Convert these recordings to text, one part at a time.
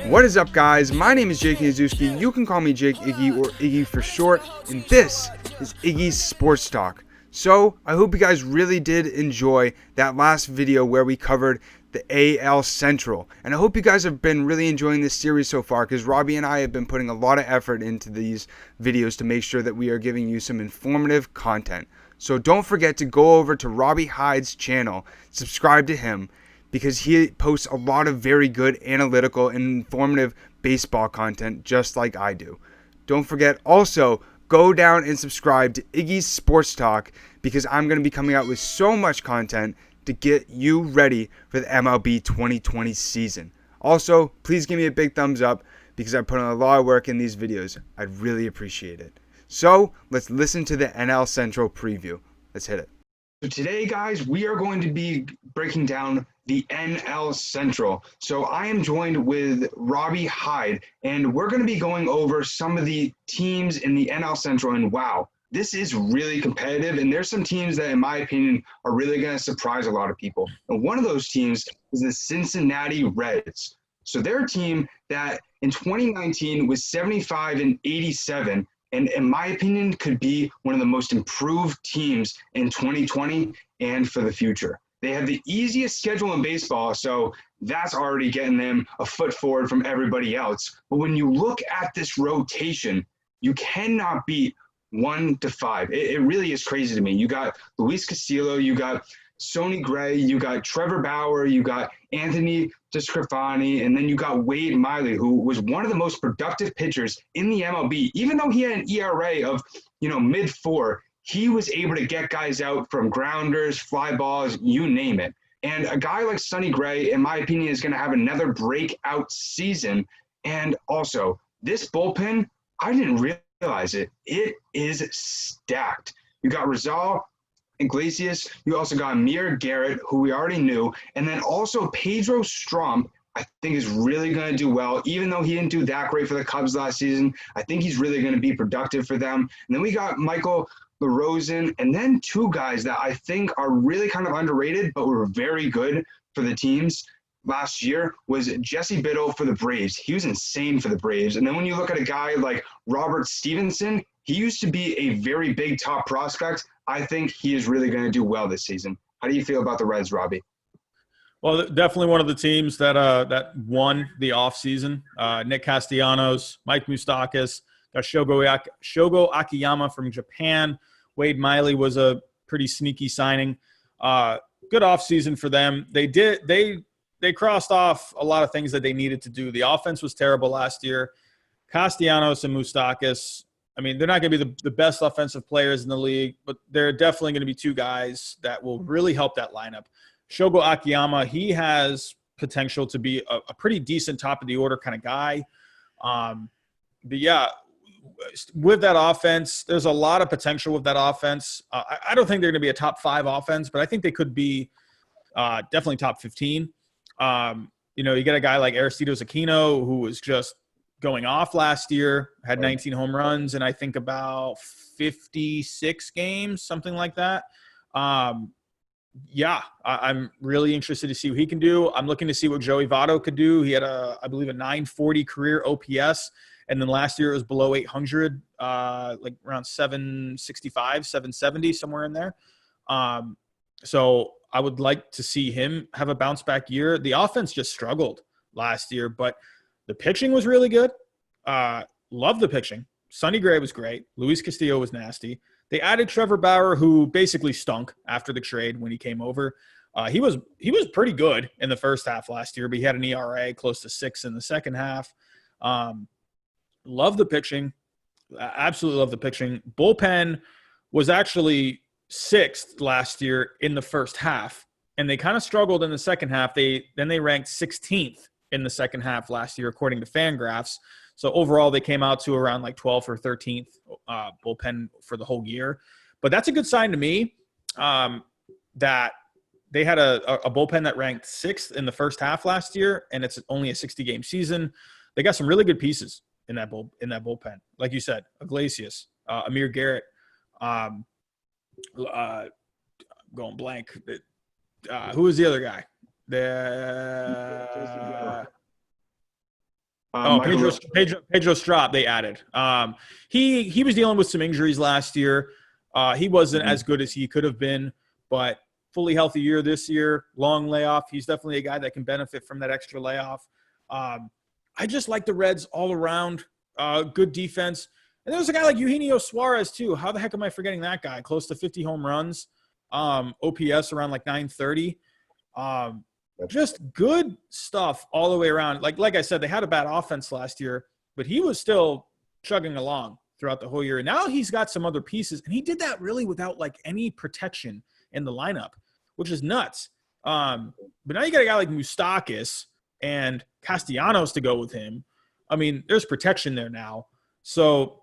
What is up, guys? My name is Jake Nizuski. You can call me Jake Iggy or Iggy for short, and this is Iggy's Sports Talk. So, I hope you guys really did enjoy that last video where we covered the AL Central. And I hope you guys have been really enjoying this series so far, because Robbie and I have been putting a lot of effort into these videos to make sure that we are giving you some informative content. So don't forget to go over to Robbie Hyde's channel, subscribe to him, because he posts a lot of very good analytical and informative baseball content just like I do. Don't forget also, go down and subscribe to Iggy's Sports Talk, because I'm going to be coming out with so much content to get you ready for the MLB 2020 season. Also, please give me a big thumbs up, because I put in a lot of work in these videos. I'd really appreciate it. So, let's listen to the NL Central preview. Let's hit it. So today, guys, we are going to be breaking down the NL Central. So I am joined with Robbie Hyde, and we're going to be going over some of the teams in the NL Central. And wow, this is really competitive, and there's some teams that, in my opinion, are really going to surprise a lot of people. And one of those teams is the Cincinnati Reds. So they're a team that in 2019 was 75-87. And in my opinion, could be one of the most improved teams in 2020 and for the future. They have the easiest schedule in baseball, so that's already getting them a foot forward from everybody else. But when you look at this rotation, you cannot beat 1 to 5. It really is crazy to me. You got Luis Castillo, you got Sonny Gray, you got Trevor Bauer, you got Anthony DeSclafani, and then you got Wade Miley, who was one of the most productive pitchers in the MLB. Even though he had an ERA of, mid-4, he was able to get guys out from grounders, fly balls, you name it. And a guy like Sonny Gray, in my opinion, is going to have another breakout season. And also, this bullpen, I didn't realize it. It is stacked. You got Rizal, Iglesias, you also got Amir Garrett, who we already knew, and then also Pedro Strump, I think is really going to do well. Even though he didn't do that great for the Cubs last season, I think he's really going to be productive for them. And then we got Michael LaRosen, and then two guys that I think are really kind of underrated, but were very good for the teams last year, was Jesse Biddle for the Braves. He was insane for the Braves. And then when you look at a guy like Robert Stevenson, he used to be a very big top prospect. I think he is really going to do well this season. How do you feel about the Reds, Robbie? Well, definitely one of the teams that won the offseason. Nick Castellanos, Mike Moustakas, got Shogo Akiyama from Japan. Wade Miley was a pretty sneaky signing. Good offseason for them. They crossed off a lot of things that they needed to do. The offense was terrible last year. Castellanos and Moustakas, I mean, they're not going to be the best offensive players in the league, but they're definitely going to be two guys that will really help that lineup. Shogo Akiyama, he has potential to be a pretty decent top-of-the-order kind of guy. But, yeah, with that offense, there's a lot of potential with that offense. I don't think they're going to be a top 5 offense, but I think they could be definitely top 15. You got a guy like Aristides Aquino, who was just going off last year, had 19 home runs, and I think about 56 games, something like that. I'm really interested to see what he can do. I'm looking to see what Joey Votto could do. He had I believe a 940 career OPS, and then last year it was below 800, like around 765, 770, somewhere in there. So I would like to see him have a bounce back year. The offense just struggled last year, but the pitching was really good. Love the pitching. Sonny Gray was great. Luis Castillo was nasty. They added Trevor Bauer, who basically stunk after the trade when he came over. He was pretty good in the first half last year, but he had an ERA close to 6 in the second half. Love the pitching. Absolutely love the pitching. Bullpen was actually 6th last year in the first half, and they kind of struggled in the second half. They ranked 16th in the second half last year, according to Fangraphs. So overall, they came out to around like 12th or 13th bullpen for the whole year. But that's a good sign to me that they had a bullpen that ranked 6th in the first half last year, and it's only a 60-game season. They got some really good pieces in that bullpen. Like you said, Iglesias, Amir Garrett, going blank. Who was the other guy? Pedro Strop they added. He was dealing with some injuries last year. He wasn't as good as he could have been, but fully healthy year this year, long layoff. He's definitely a guy that can benefit from that extra layoff. I just like the Reds all around. Good defense. And there's a guy like Eugenio Suarez, too. How the heck am I forgetting that guy? Close to 50 home runs. OPS around like 930. Just good stuff all the way around. Like I said, they had a bad offense last year, but he was still chugging along throughout the whole year. And now he's got some other pieces, and he did that really without like any protection in the lineup, which is nuts. But now you got a guy like Moustakas and Castellanos to go with him. I mean, there's protection there now. So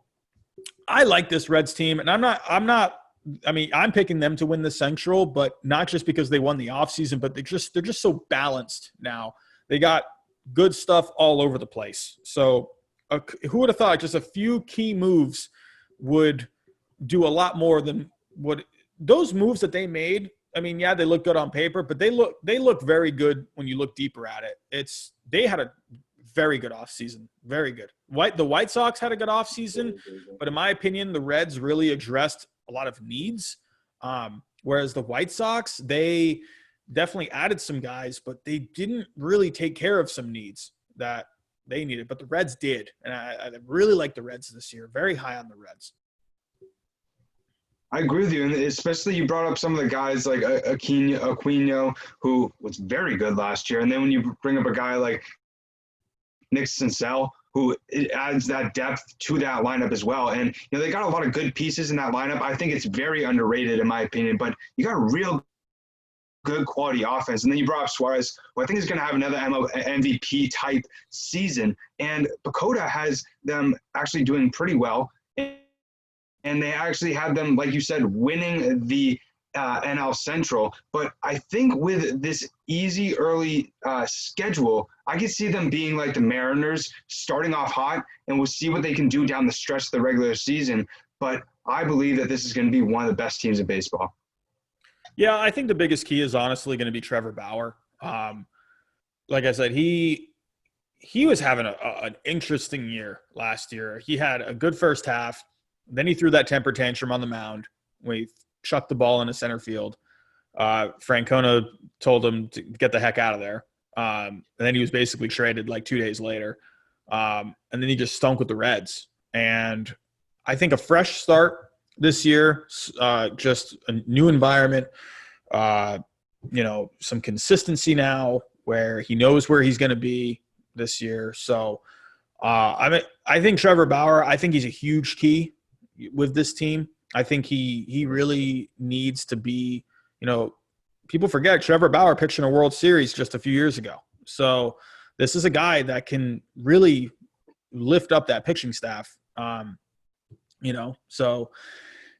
I like this Reds team, and I'm picking them to win the Central, but not just because they won the offseason, but they're just so balanced now. They got good stuff all over the place. So who would have thought just a few key moves would do a lot more than what those moves that they made. I mean, yeah, they look good on paper, but they look very good when you look deeper at it. They had a very good offseason. Very good. The White Sox had a good offseason, but in my opinion, the Reds really addressed a lot of needs. Whereas the White Sox, they definitely added some guys, but they didn't really take care of some needs that they needed. But the Reds did. And I really like the Reds this year. Very high on the Reds. I agree with you, and especially you brought up some of the guys like Aquino, who was very good last year. And then when you bring up a guy like Nick Senzel, who adds that depth to that lineup as well. And, they got a lot of good pieces in that lineup. I think it's very underrated in my opinion, but you got a real good quality offense. And then you brought up Suarez, who I think is going to have another MVP type season. And Pacoda has them actually doing pretty well. And they actually had them, like you said, winning the NL Central. But I think with this easy early schedule, I could see them being like the Mariners, starting off hot, and we'll see what they can do down the stretch of the regular season. But I believe that this is going to be one of the best teams in baseball. Yeah, I think the biggest key is honestly going to be Trevor Bauer. Like I said, he was having an interesting year last year. He had a good first half. Then he threw that temper tantrum on the mound when he chucked the ball into center field. Francona told him to get the heck out of there. And then he was basically traded like 2 days later. And then he just stunk with the Reds. And I think a fresh start this year, just a new environment, some consistency now where he knows where he's going to be this year. So I think Trevor Bauer, I think he's a huge key with this team. I think he really needs to be, people forget Trevor Bauer pitched in a World Series just a few years ago. So this is a guy that can really lift up that pitching staff. So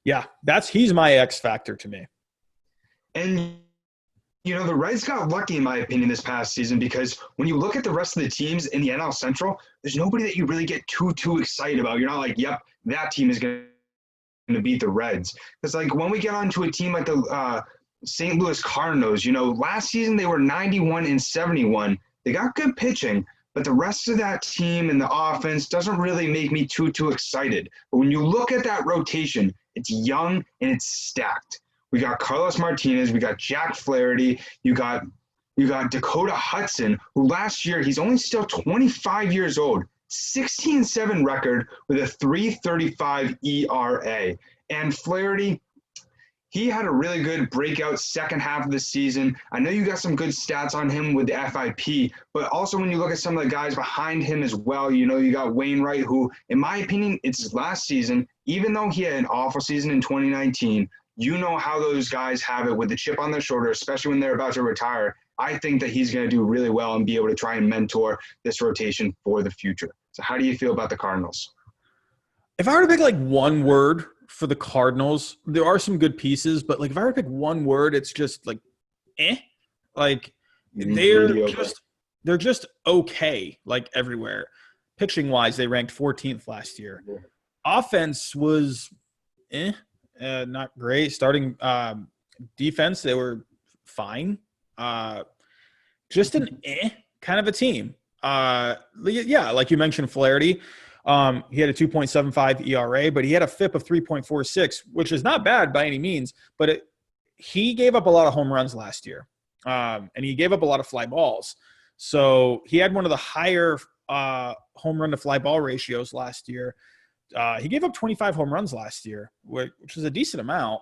yeah, he's my X factor to me. And the Reds got lucky, in my opinion, this past season, because when you look at the rest of the teams in the NL Central, there's nobody that you really get too excited about. You're not like, yep, that team is going to beat the Reds. Because, like, when we get onto a team like the St. Louis Cardinals, last season they were 91-71. They got good pitching, but the rest of that team and the offense doesn't really make me too excited. But when you look at that rotation, it's young and it's stacked. We got Carlos Martinez, we got Jack Flaherty, you got Dakota Hudson, who last year, he's only still 25 years old, 16-7 record with a 3.35 ERA. And Flaherty, he had a really good breakout second half of the season. I know you got some good stats on him with the FIP, but also when you look at some of the guys behind him as well, you got Wainwright, who, in my opinion, it's his last season. Even though he had an awful season in 2019, you know how those guys have it with the chip on their shoulder, especially when they're about to retire. I think that he's going to do really well and be able to try and mentor this rotation for the future. So how do you feel about the Cardinals? If I were to pick like one word for the Cardinals, there are some good pieces, but like if I were to pick one word, it's just like, like they're just okay, like everywhere. Pitching wise, they ranked 14th last year. Offense was not great. Starting defense, they were fine. Just an kind of a team. Yeah, like you mentioned, Flaherty. He had a 2.75 ERA, but he had a FIP of 3.46, which is not bad by any means. But he gave up a lot of home runs last year, and he gave up a lot of fly balls. So he had one of the higher home run to fly ball ratios last year. He gave up 25 home runs last year, which was a decent amount.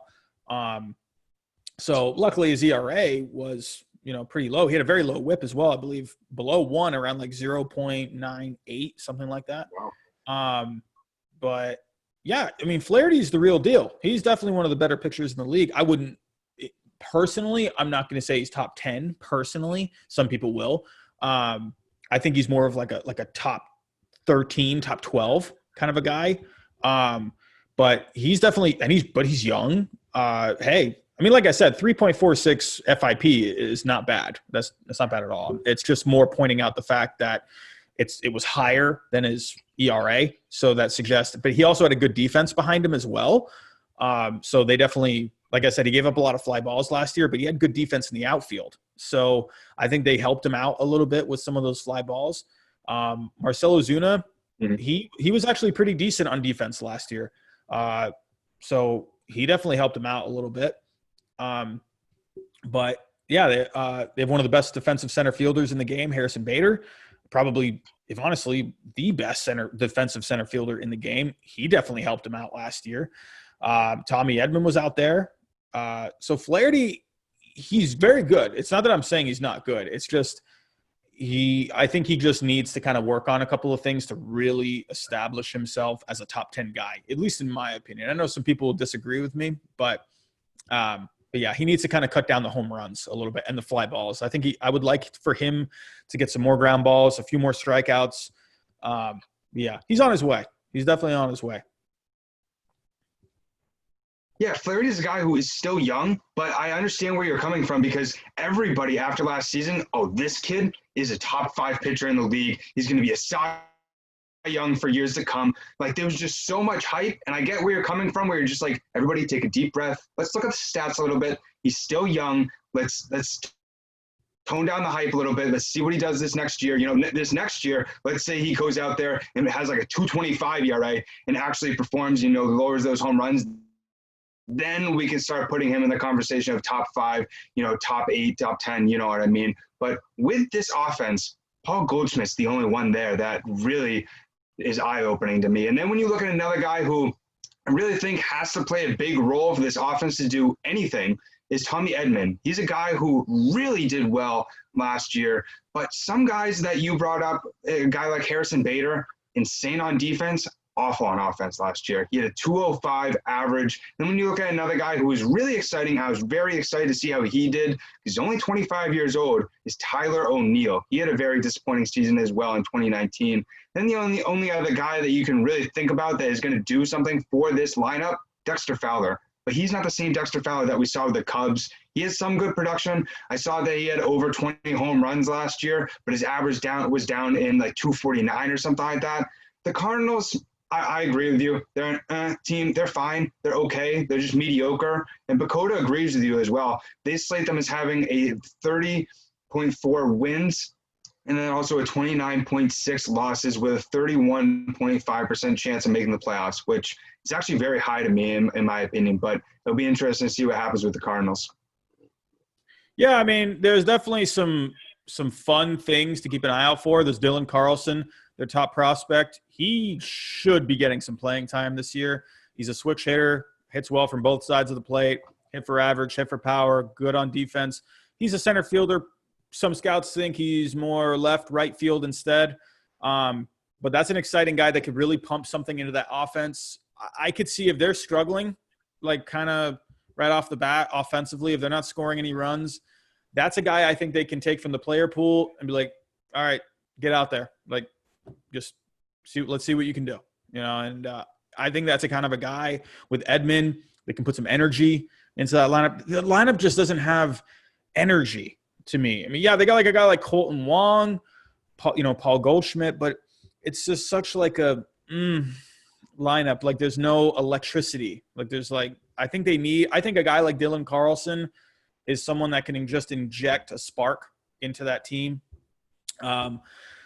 So luckily his ERA was, pretty low. He had a very low whip as well, I believe below 1, around like 0.98, something like that. Wow. But yeah, I mean, Flaherty's the real deal. He's definitely one of the better pitchers in the league. Personally, I'm not going to say he's top 10 personally. Some people will. I think he's more of like a top 13, top 12 kind of a guy. But he's definitely, but he's young. Hey, I mean, like I said, 3.46 FIP is not bad. That's not bad at all. It's just more pointing out the fact that it was higher than his ERA. So that suggests, but he also had a good defense behind him as well. So they definitely, like I said, he gave up a lot of fly balls last year, but he had good defense in the outfield. So I think they helped him out a little bit with some of those fly balls. Marcell Ozuna, he was actually pretty decent on defense last year. So he definitely helped him out a little bit. But yeah, they have one of the best defensive center fielders in the game, Harrison Bader, probably, if honestly, the best defensive center fielder in the game. He definitely helped him out last year. Tommy Edman was out there. So Flaherty, he's very good. It's not that I'm saying he's not good. It's just I think he just needs to kind of work on a couple of things to really establish himself as a top 10 guy, at least in my opinion. I know some people will disagree with me, but yeah, he needs to kind of cut down the home runs a little bit and the fly balls. I think I would like for him to get some more ground balls, a few more strikeouts. Yeah, he's on his way. He's definitely on his way. Yeah, Flaherty is a guy who is still young, but I understand where you're coming from because everybody after last season, this kid is a top 5 pitcher in the league. He's going to be a Cy Young for years to come. Like, there was just so much hype, and I get where you're coming from, where you're just like, everybody take a deep breath. Let's look at the stats a little bit. He's still young. Let's tone down the hype a little bit. Let's see what he does this next year. This next year, let's say he goes out there and has like a 2.25 ERA and actually performs, lowers those home runs. Then we can start putting him in the conversation of top 5, top 8, top 10, you know what I mean? But with this offense, Paul Goldschmidt's the only one there that really is eye-opening to me. And then when you look at another guy who I really think has to play a big role for this offense to do anything is Tommy Edman. He's a guy who really did well last year, but some guys that you brought up, a guy like Harrison Bader, insane on defense, awful on offense last year. He had a 205 average. Then when you look at another guy who was really exciting, I was very excited to see how he did. He's only 25 years old, is Tyler O'Neill. He had a very disappointing season as well in 2019. Then the only other guy that you can really think about that is going to do something for this lineup, Dexter Fowler. But he's not the same Dexter Fowler that we saw with the Cubs. He has some good production. I saw that he had over 20 home runs last year, but his average was down in like 249 or something like that. The Cardinals, I agree with you. They're an team. They're fine. They're okay. They're just mediocre. And Bakota agrees with you as well. They slate them as having a 30.4 wins and then also a 29.6 losses with a 31.5% chance of making the playoffs, which is actually very high to me in my opinion. But it'll be interesting to see what happens with the Cardinals. Yeah, I mean, there's definitely some fun things to keep an eye out for. There's Dylan Carlson, their top prospect. He should be getting some playing time this year. He's a switch hitter, hits well from both sides of the plate, hit for average, hit for power, good on defense. He's a center fielder. Some scouts think he's more left, right field instead. But that's an exciting guy that could really pump something into that offense. I could see if they're struggling, like kind of right off the bat offensively, if they're not scoring any runs, that's a guy I think they can take from the player pool and be like, all right, get out there. Like, just let's see what you can do, and I think that's a kind of a guy with Edman that can put some energy into that lineup. The lineup just doesn't have energy to me. I mean, yeah, they got like a guy like Colton Wong, Paul Goldschmidt, but it's just such like a lineup. Like there's no electricity. Like there's like, I think a guy like Dylan Carlson is someone that can just inject a spark into that team.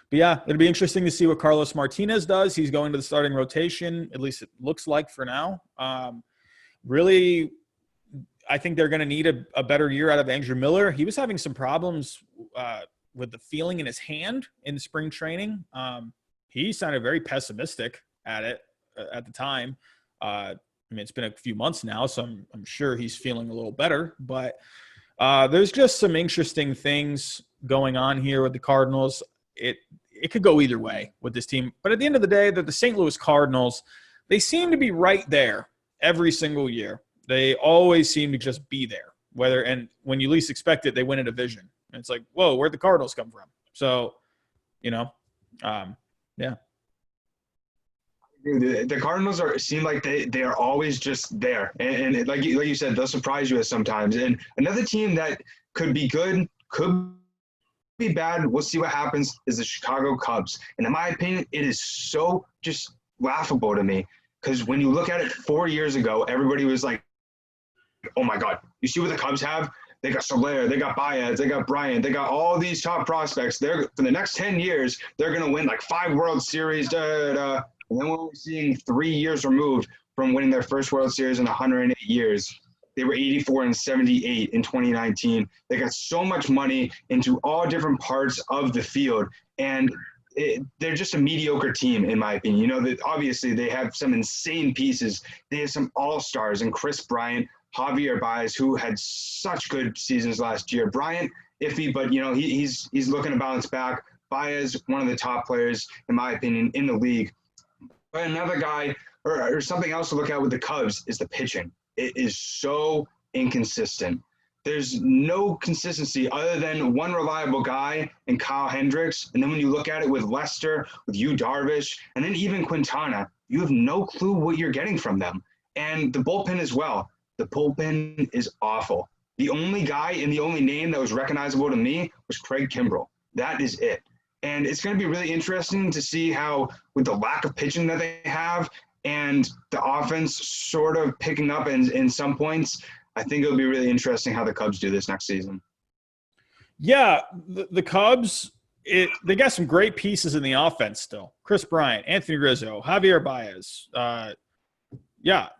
But yeah, it'll be interesting to see what Carlos Martinez does. He's going to the starting rotation, at least it looks like for now. Really, I think they're going to need a better year out of Andrew Miller. He was having some problems with the feeling in his hand in spring training. He sounded very pessimistic at it at the time. I mean, it's been a few months now, so I'm sure he's feeling a little better. But there's just some interesting things going on here with the Cardinals. It could go either way with this team. But at the end of the day, the St. Louis Cardinals, they seem to be right there every single year. They always seem to just be there. And when you least expect it, they win a division. And it's like, whoa, where'd the Cardinals come from? So, yeah. The Cardinals seem like they are always just there, and like you said, they'll surprise you sometimes. And another team that could be good, could be bad. We'll see what happens. Is the Chicago Cubs, and in my opinion, it is so just laughable to me because when you look at it 4 years ago, everybody was like, "Oh my God, you see what the Cubs have? They got Soler, they got Baez, they got Bryant, they got all these top prospects. They're for the next 10 years, they're gonna win like 5 World Series." And then we're seeing 3 years removed from winning their first World Series in 108 years. They were 84 and 78 in 2019. They got so much money into all different parts of the field, and they're just a mediocre team, in my opinion. That obviously they have some insane pieces. They have some all-stars and Chris Bryant, Javier Baez, who had such good seasons last year. Bryant, iffy, but he's looking to bounce back. Baez, one of the top players, in my opinion, in the league. But another guy or something else to look at with the Cubs is the pitching. It is so inconsistent. There's no consistency other than one reliable guy in Kyle Hendricks. And then when you look at it with Lester, with Yu Darvish, and then even Quintana, you have no clue what you're getting from them. And the bullpen as well. The bullpen is awful. The only guy and the only name that was recognizable to me was Craig Kimbrell. That is it. And it's going to be really interesting to see how, with the lack of pitching that they have and the offense sort of picking up in some points, I think it'll be really interesting how the Cubs do this next season. Yeah, the Cubs, they got some great pieces in the offense still. Chris Bryant, Anthony Rizzo, Javier Baez.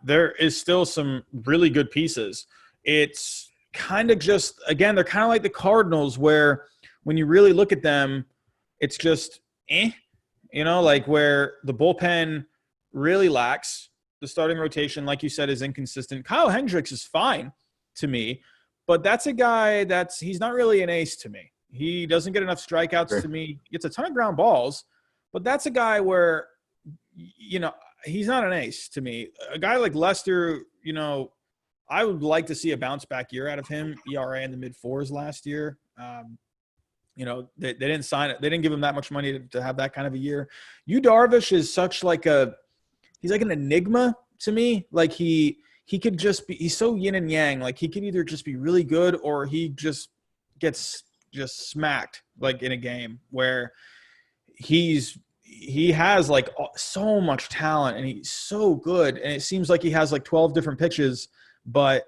There is still some really good pieces. It's kind of just, again, they're kind of like the Cardinals where when you really look at them, it's just, like where the bullpen really lacks. The starting rotation, like you said, is inconsistent. Kyle Hendricks is fine to me, but that's a guy he's not really an ace to me. He doesn't get enough strikeouts to me. He gets a ton of ground balls, but that's a guy where, he's not an ace to me. A guy like Lester, I would like to see a bounce back year out of him. ERA in the mid-4s last year. They didn't sign it. They didn't give him that much money to have that kind of a year. Yu Darvish is such he's like an enigma to me. Like he could just be, he's so yin and yang. Like he could either just be really good or he just gets smacked like in a game where he has like so much talent and he's so good. And it seems like he has like 12 different pitches, but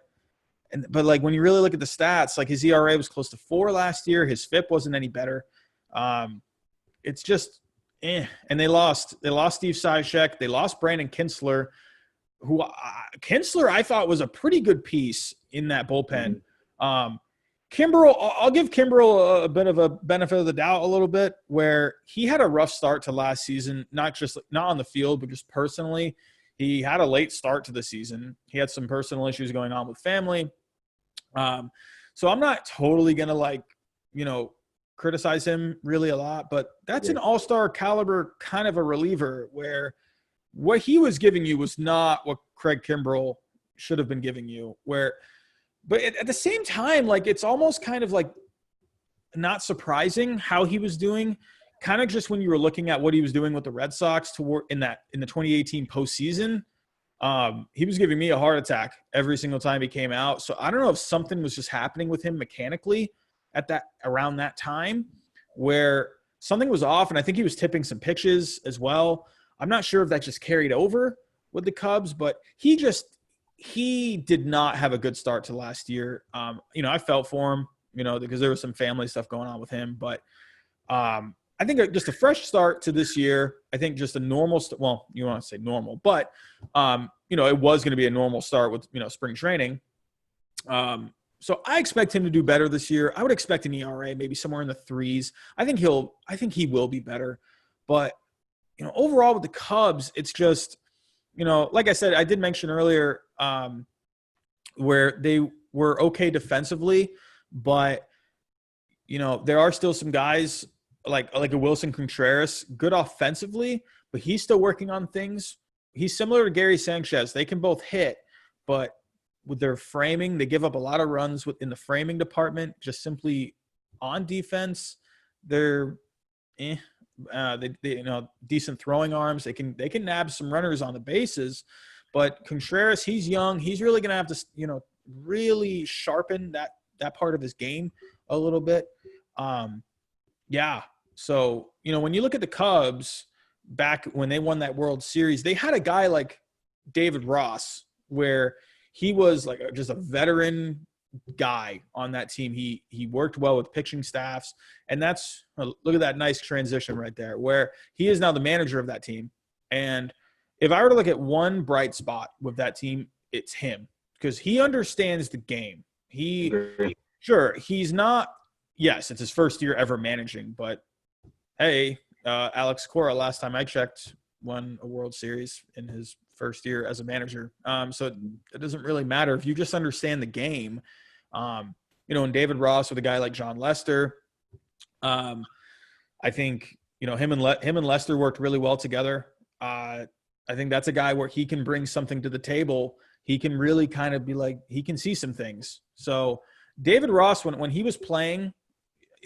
like when you really look at the stats, like his ERA was close to 4 last year. His FIP wasn't any better. It's just, And they lost Steve Cishek. They lost Brandon Kinsler, who Kinsler I thought was a pretty good piece in that bullpen. Kimbrel, I'll give Kimbrel a bit of a benefit of the doubt a little bit, where he had a rough start to last season, not on the field, but just personally. He had a late start to the season. He had some personal issues going on with family. So I'm not totally going to criticize him really a lot, but that's an all-star caliber kind of a reliever where what he was giving you was not what Craig Kimbrell should have been giving you. But at the same time, like it's almost kind of like not surprising how he was doing. Kind of just when you were looking at what he was doing with the Red Sox in the 2018 postseason, he was giving me a heart attack every single time he came out. So I don't know if something was just happening with him mechanically around that time where something was off, and I think he was tipping some pitches as well. I'm not sure if that just carried over with the Cubs, but he did not have a good start to last year. I felt for him, because there was some family stuff going on with him, but I I think just a fresh start to this year. I think just a normal well, you want to say normal, but it was going to be a normal start with spring training. So I expect him to do better this year. I would expect an ERA maybe somewhere in the 3s. I think he will be better. But overall with the Cubs, it's just like I said, I did mention earlier where they were okay defensively, but there are still some guys like a Wilson Contreras, good offensively, but he's still working on things. He's similar to Gary Sanchez. They can both hit, but with their framing, they give up a lot of runs in the framing department. Just simply on defense, they're decent throwing arms. They can nab some runners on the bases, but Contreras, he's young. He's really going to have to really sharpen that part of his game a little bit. So when you look at the Cubs back when they won that World Series, they had a guy like David Ross where he was like just a veteran guy on that team. He worked well with pitching staffs, and look at that nice transition right there where he is now the manager of that team. And if I were to look at one bright spot with that team, it's him, because he understands the game. He's not, yes, it's his first year ever managing, but hey, Alex Cora, last time I checked, won a World Series in his first year as a manager. So it doesn't really matter if you just understand the game. And David Ross with a guy like John Lester, I think him and Lester worked really well together. I think that's a guy where he can bring something to the table. He can really kind of be like, he can see some things. So David Ross, when he was playing,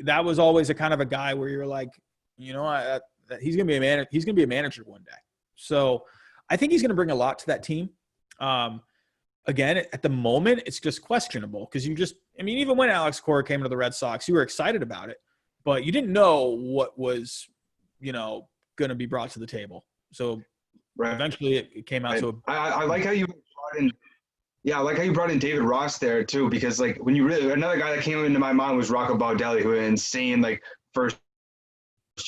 that was always a kind of a guy where you're like, he's going to be a man. He's going to be a manager one day. So I think he's going to bring a lot to that team. Again, at the moment, it's just questionable because even when Alex Cora came to the Red Sox, you were excited about it, but you didn't know what was, going to be brought to the table. So eventually it came out to I like how you brought in. Yeah, I like how you brought in David Ross there too, because like when another guy that came into my mind was Rocco Baldelli, who had an insane first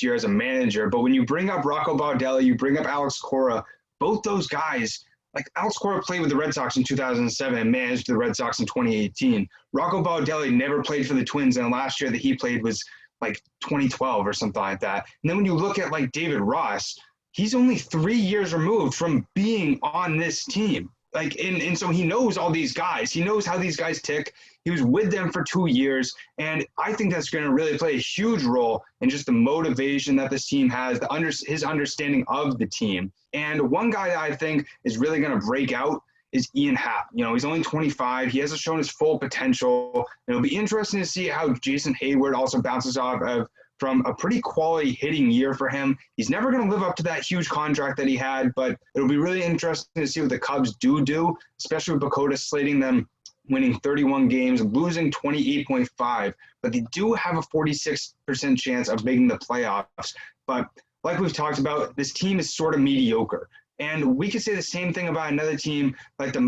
year as a manager. But when you bring up Rocco Baldelli, you bring up Alex Cora, both those guys, like Alex Cora played with the Red Sox in 2007 and managed the Red Sox in 2018. Rocco Baldelli never played for the Twins, and last year that he played was like 2012 or something like that. And then when you look at like David Ross, he's only 3 years removed from being on this team. And so he knows all these guys. He knows how these guys tick. He was with them for 2 years, and I think that's going to really play a huge role in just the motivation that this team has, his understanding of the team. And one guy that I think is really going to break out is Ian Happ. He's only 25. He hasn't shown his full potential. It'll be interesting to see how Jason Hayward also bounces off from a pretty quality hitting year for him. He's never going to live up to that huge contract that he had, but it'll be really interesting to see what the Cubs do, especially with Bakota slating them winning 31 games, losing 28.5. But they do have a 46% chance of making the playoffs. But like we've talked about, this team is sort of mediocre. And we could say the same thing about another team like the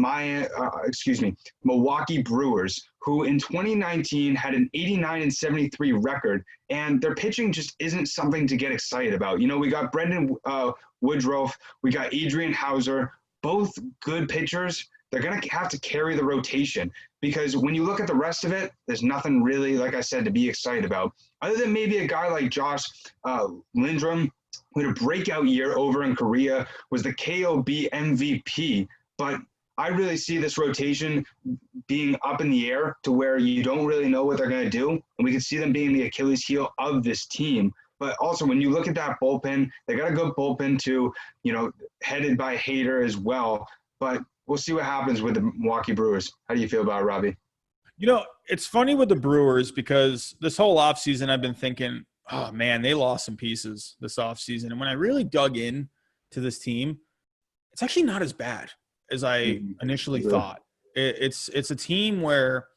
Milwaukee Brewers, who in 2019 had an 89-73 record, and their pitching just isn't something to get excited about. We got Brendan Woodruff, we got Adrian Hauser, both good pitchers. They're going to have to carry the rotation because when you look at the rest of it, there's nothing really, like I said, to be excited about. Other than maybe a guy like Josh Lindrum, who had a breakout year over in Korea, was the KOB MVP. But I really see this rotation being up in the air to where you don't really know what they're going to do. And we can see them being the Achilles heel of this team. But also when you look at that bullpen, they got a good bullpen too, headed by Hader as well. But we'll see what happens with the Milwaukee Brewers. How do you feel about it, Robbie? It's funny with the Brewers because this whole offseason I've been thinking, oh, man, they lost some pieces this offseason. And when I really dug in to this team, it's actually not as bad as I initially thought. It's a team where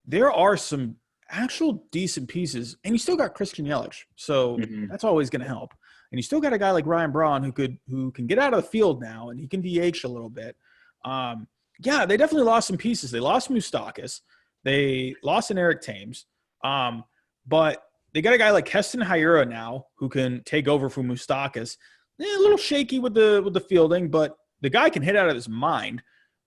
there are some actual decent pieces, and you still got Christian Yelich. So that's always going to help. And you still got a guy like Ryan Braun who can get out of the field now, and he can DH a little bit. They definitely lost some pieces. They lost Moustakas. They lost an Eric Thames. But they got a guy like Keston Hiura now who can take over from Moustakas. A little shaky with the fielding, but the guy can hit out of his mind.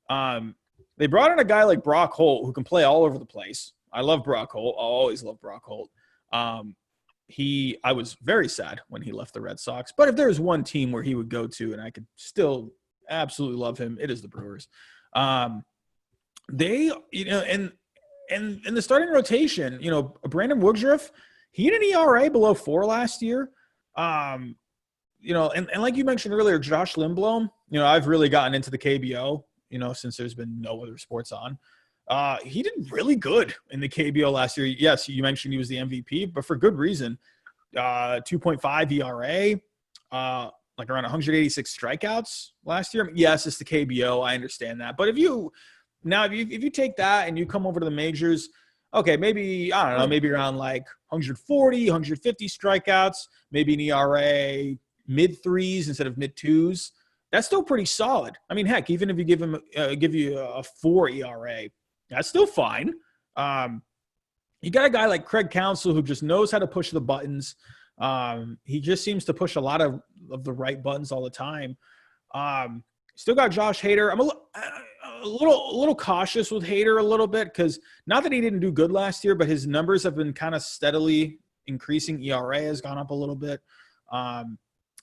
They brought in a guy like Brock Holt who can play all over the place. I love Brock Holt. I'll always love Brock Holt. I was very sad when he left the Red Sox, but if there's one team where he would go to and I could still absolutely love him, it is the Brewers. They, and in the starting rotation, Brandon Woodruff, he had an ERA below 4 last year. And like you mentioned earlier, Josh Lindblom, I've really gotten into the KBO, since there's been no other sports on. He did really good in the KBO last year. Yes, you mentioned he was the MVP, but for good reason. 2.5 ERA, like around 186 strikeouts last year. I mean, yes, it's the KBO. I understand that. But if you take that and you come over to the majors, okay, maybe, I don't know, maybe around like 140, 150 strikeouts, maybe an ERA mid-3s instead of mid-2s. That's still pretty solid. I mean, heck, even if you give you a 4 ERA, that's still fine. You got a guy like Craig Counsell who just knows how to push the buttons. He just seems to push a lot of the right buttons all the time. Still got Josh Hader. I'm a little cautious with Hader a little bit because not that he didn't do good last year, but his numbers have been kind of steadily increasing. ERA has gone up a little bit.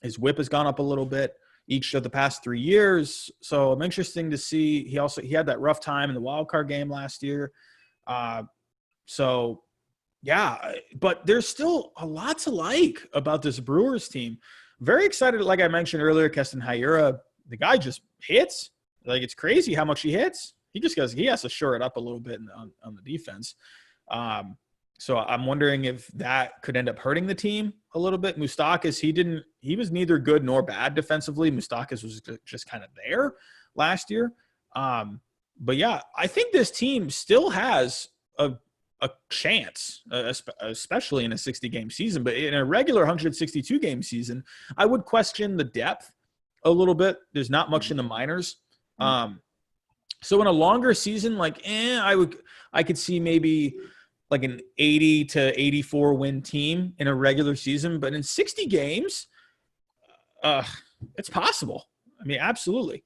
His WHIP has gone up a little bit each of the past 3 years. So I'm interesting to see. He had that rough time in the wild card game last year. So yeah, but there's still a lot to like about this Brewers team. Very excited. Like I mentioned earlier, Keston Hiura, the guy just hits. Like, it's crazy how much he hits. He has to shore it up a little bit on the defense. So I'm wondering if that could end up hurting the team a little bit. Moustakas, he was neither good nor bad defensively. Moustakas was just kind of there last year. But yeah, I think this team still has a chance, especially in a 60-game season. But in a regular 162-game season, I would question the depth a little bit. There's not much in the minors. So in a longer season, I could see maybe like an 80 to 84 win team in a regular season, but in 60 games, it's possible. I mean, absolutely.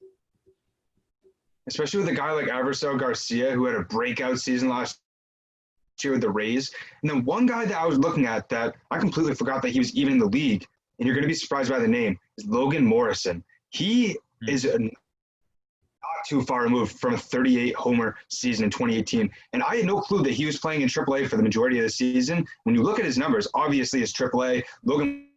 Especially with a guy like Avisail Garcia, who had a breakout season last year with the Rays. And then one guy that I was looking at that I completely forgot that he was even in the league, and you're going to be surprised by the name, is Logan Morrison. He is not too far removed from a 38-homer season in 2018. And I had no clue that he was playing in AAA for the majority of the season. When you look at his numbers, obviously it's AAA. Logan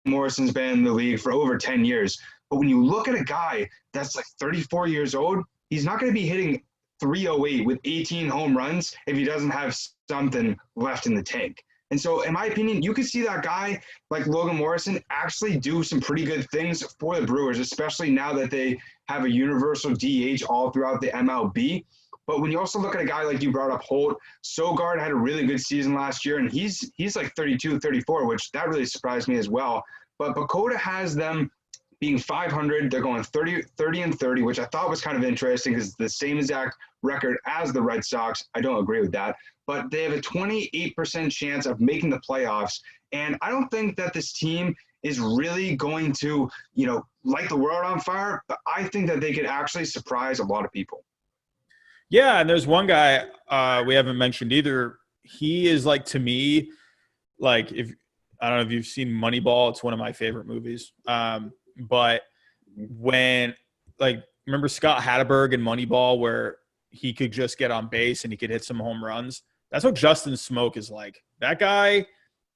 Morrison's been in the league for over 10 years. But when you look at a guy that's like 34 years old, he's not going to be hitting 308 with 18 home runs if he doesn't have something left in the tank. And so, in my opinion, you could see that guy like Logan Morrison actually do some pretty good things for the Brewers, especially now that they have a universal DH all throughout the MLB. But when you also look at a guy like you brought up, Holt, Sogard had a really good season last year, and he's like 32, 34, which that really surprised me as well. But Bakota has them being 500. They're going 30-30, which I thought was kind of interesting because it's the same exact record as the Red Sox. I don't agree with that. But they have a 28% chance of making the playoffs. And I don't think that this team is really going to, light the world on fire. But I think that they could actually surprise a lot of people. Yeah, and there's one guy we haven't mentioned either. He is like, to me, like, if I don't know if you've seen Moneyball, it's one of my favorite movies. But when, remember Scott Hatteberg in Moneyball where he could just get on base and he could hit some home runs? That's what Justin Smoke is like. That guy,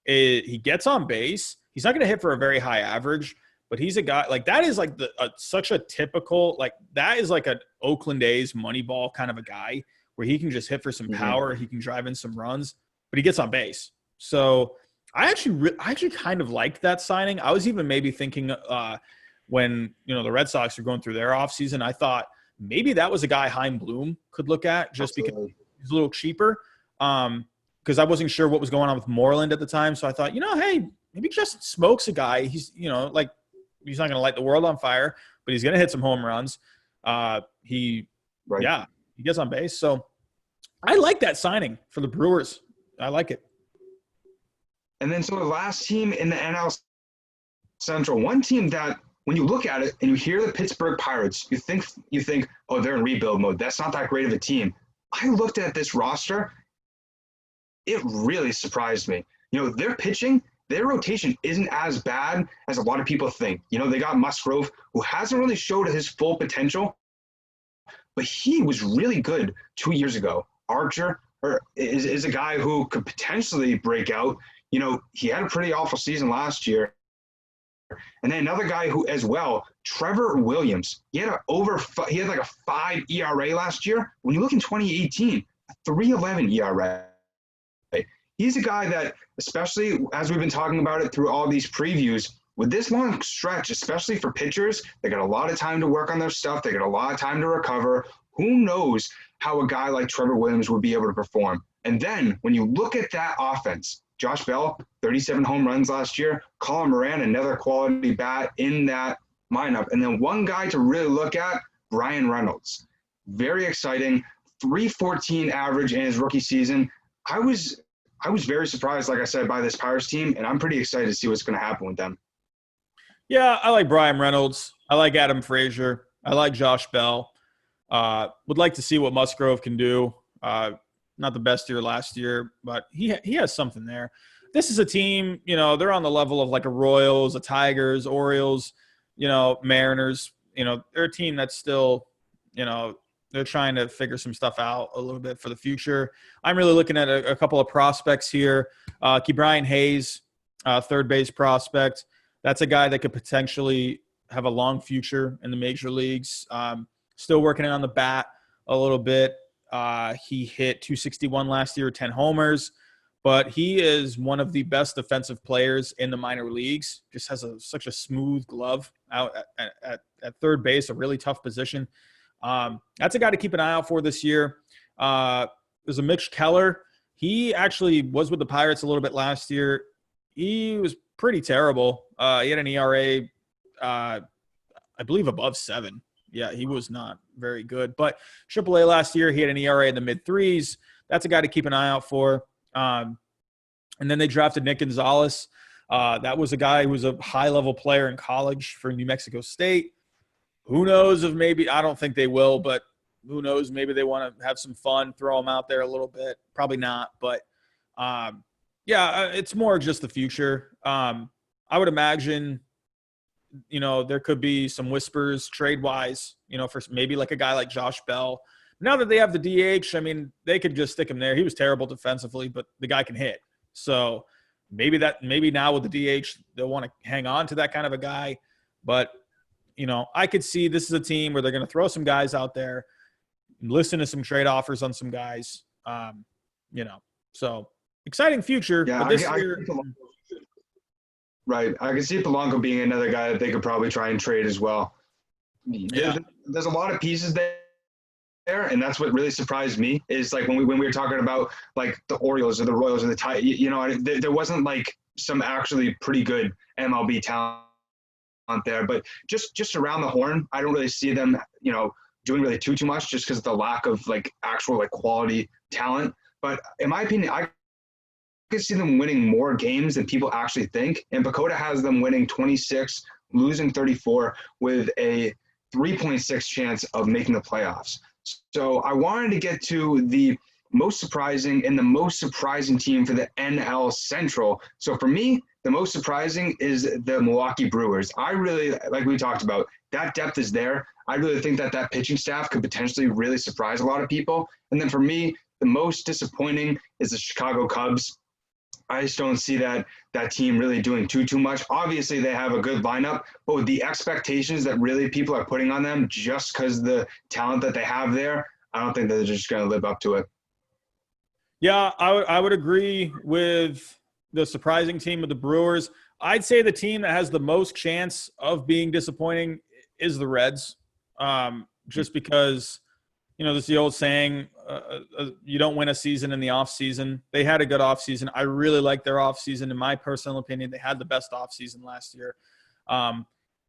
he gets on base. He's not going to hit for a very high average, but he's a guy like that is like such a typical, that is like an Oakland A's Moneyball kind of a guy where he can just hit for some power. He can drive in some runs, but he gets on base. So I actually kind of liked that signing. I was even maybe thinking when, the Red Sox are going through their offseason, I thought maybe that was a guy Chaim Bloom could look at just because he's a little cheaper. Because I wasn't sure what was going on with Moreland at the time. So I thought, hey, maybe Justin Smoke's a guy. He's, he's not going to light the world on fire, but he's going to hit some home runs. He gets on base. So I like that signing for the Brewers. I like it. And then so the last team in the NL Central, one team that when you look at it and you hear the Pittsburgh Pirates, you think, oh, they're in rebuild mode. That's not that great of a team. I looked at this roster. It really surprised me. Their pitching, their rotation isn't as bad as a lot of people think. They got Musgrove, who hasn't really showed his full potential, but he was really good 2 years ago. Archer is a guy who could potentially break out. He had a pretty awful season last year. And then another guy who, as well, Trevor Williams. He had like a 5 ERA last year. When you look in 2018, a 3.11 ERA. He's a guy that, especially as we've been talking about it through all these previews, with this long stretch, especially for pitchers, they got a lot of time to work on their stuff. They got a lot of time to recover. Who knows how a guy like Trevor Williams would be able to perform? And then when you look at that offense, Josh Bell, 37 home runs last year. Colin Moran, another quality bat in that lineup. And then one guy to really look at, Brian Reynolds. Very exciting. 3.14 average in his rookie season. I was very surprised, like I said, by this Pirates team, and I'm pretty excited to see what's going to happen with them. Yeah, I like Brian Reynolds. I like Adam Frazier. I like Josh Bell. Would like to see what Musgrove can do. Not the best year last year, but he has something there. This is a team, they're on the level of like a Royals, a Tigers, Orioles, Mariners. They're a team that's still, they're trying to figure some stuff out a little bit for the future. I'm really looking at a couple of prospects here. Ke'Bryan Hayes, third base prospect. That's a guy that could potentially have a long future in the major leagues. Still working on the bat a little bit. He hit 261 last year, 10 homers. But he is one of the best defensive players in the minor leagues. Just has such a smooth glove out at third base, a really tough position. That's a guy to keep an eye out for this year. There's a Mitch Keller. He actually was with the Pirates a little bit last year. He was pretty terrible. He had an ERA, I believe, above 7. Yeah, he was not very good. But AAA last year, he had an ERA in the mid-3s. That's a guy to keep an eye out for. And then they drafted Nick Gonzalez. That was a guy who was a high-level player in college for New Mexico State. Who knows if maybe – I don't think they will, but who knows? Maybe they want to have some fun, throw him out there a little bit. Probably not. But, it's more just the future. I would imagine – there could be some whispers trade-wise, for maybe like a guy like Josh Bell. Now that they have the DH, they could just stick him there. He was terrible defensively, but the guy can hit. So maybe now with the DH, they'll want to hang on to that kind of a guy. But, I could see this is a team where they're going to throw some guys out there, listen to some trade offers on some guys, So exciting future. Yeah, but this year – Right. I can see Polanco being another guy that they could probably try and trade as well. Yeah. There's a lot of pieces there, and that's what really surprised me is like when we were talking about like the Orioles or the Royals or the Tigers, there wasn't like some actually pretty good MLB talent there, but just around the horn, I don't really see them, doing really too much just because of the lack of like actual like quality talent. But in my opinion, I could see them winning more games than people actually think. And Pacoda has them winning 26, losing 34 with a 3.6 chance of making the playoffs. So I wanted to get to the most surprising and the most surprising team for the NL Central. So for me, the most surprising is the Milwaukee Brewers. I really, like we talked about, that depth is there. I really think that pitching staff could potentially really surprise a lot of people. And then for me, the most disappointing is the Chicago Cubs. I just don't see that team really doing too much. Obviously, they have a good lineup, but with the expectations that really people are putting on them just because the talent that they have there, I don't think that they're just going to live up to it. Yeah, I would agree with the surprising team of the Brewers. I'd say the team that has the most chance of being disappointing is the Reds, just because – this is the old saying, you don't win a season in the offseason. They had a good offseason. I really like their offseason. In my personal opinion, they had the best offseason last year. But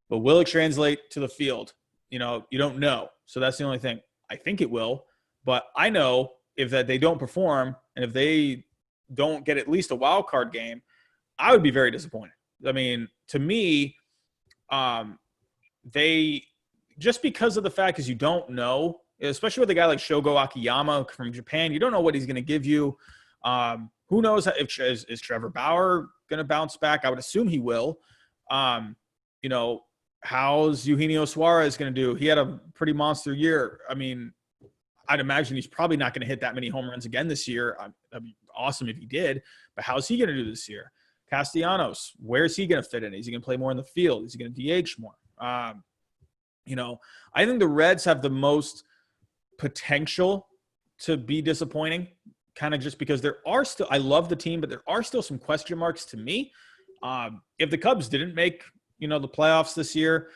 will it translate to the field? You don't know. So that's the only thing. I think it will. But I know if that they don't perform and if they don't get at least a wild card game, I would be very disappointed. I mean, to me, they just because of the fact is you don't know, especially with a guy like Shogo Akiyama from Japan, you don't know what he's going to give you. Who knows if is Trevor Bauer going to bounce back? I would assume he will. You know, how's Eugenio Suarez going to do? He had a pretty monster year. I mean, I'd imagine he's probably not going to hit that many home runs again this year. That'd be awesome if he did, but how's he going to do this year? Castellanos, where's he going to fit in? Is he going to play more in the field? Is he going to DH more? You know, I think the Reds have the most potential to be disappointing, kind of just because there are still, I love the team, but there are still some question marks to me. If the Cubs didn't make, you know, the playoffs this year,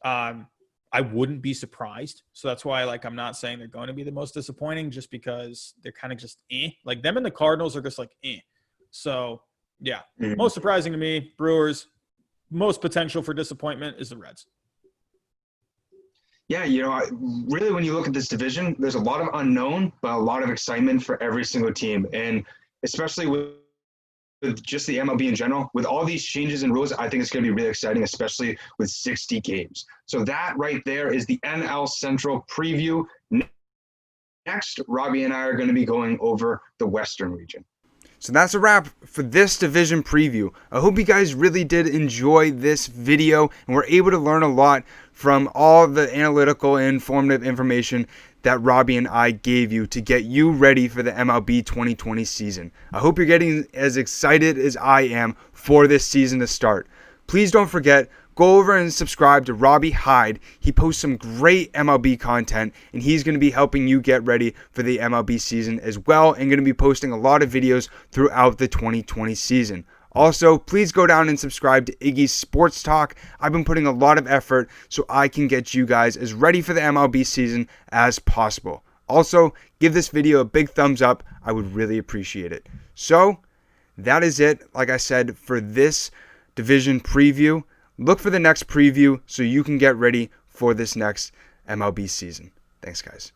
I wouldn't be surprised. So that's why, like, I'm not saying they're going to be the most disappointing, just because they're kind of just like them and the Cardinals are just like So yeah, most surprising to me, Brewers. Most potential for disappointment is the Reds. Yeah, you know, really when you look at this division, there's a lot of unknown, but a lot of excitement for every single team. And especially with just the MLB in general, with all these changes and rules, I think it's going to be really exciting, especially with 60 games. So that right there is the NL Central preview. Next, Robbie and I are going to be going over the Western region. So that's a wrap for this division preview. I hope you guys really did enjoy this video and were able to learn a lot from all the analytical and informative information that Robbie and I gave you to get you ready for the MLB 2020 season. I hope you're getting as excited as I am for this season to start. Please don't forget, go over and subscribe to ROBBIE HYDE. He posts some great MLB content, and he's going to be helping you get ready for the MLB season as well, and going to be posting a lot of videos throughout the 2020 season. Also, please go down and subscribe to Iggy's Sports Talk. I've been putting a lot of effort so I can get you guys as ready for the MLB season as possible. Also, give this video a big thumbs up. I would really appreciate it. So, that is it, like I said, for this division preview. Look for the next preview so you can get ready for this next MLB season. Thanks, guys.